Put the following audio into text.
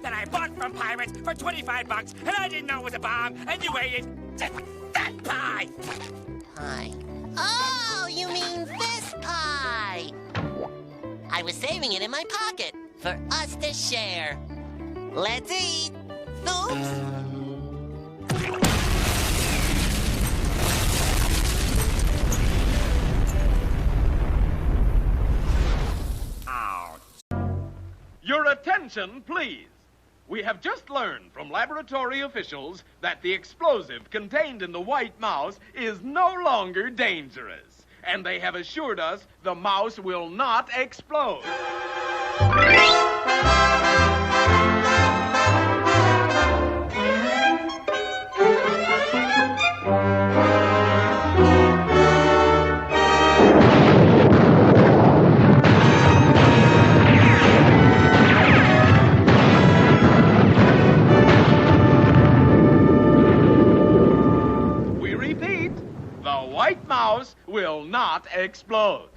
that I bought from pirates for 25 bucks, and I didn't know it was a bomb, and you ate it. That pie! Pie. Oh, you mean this pie! I was saving it in my pocket for us to share. Let's eat. Oops. Your attention, please. We have just learned from laboratory officials that the explosive contained in the white mouse is no longer dangerous. And they have assured us the mouse will not explode. We repeat, the white mouse will not explode.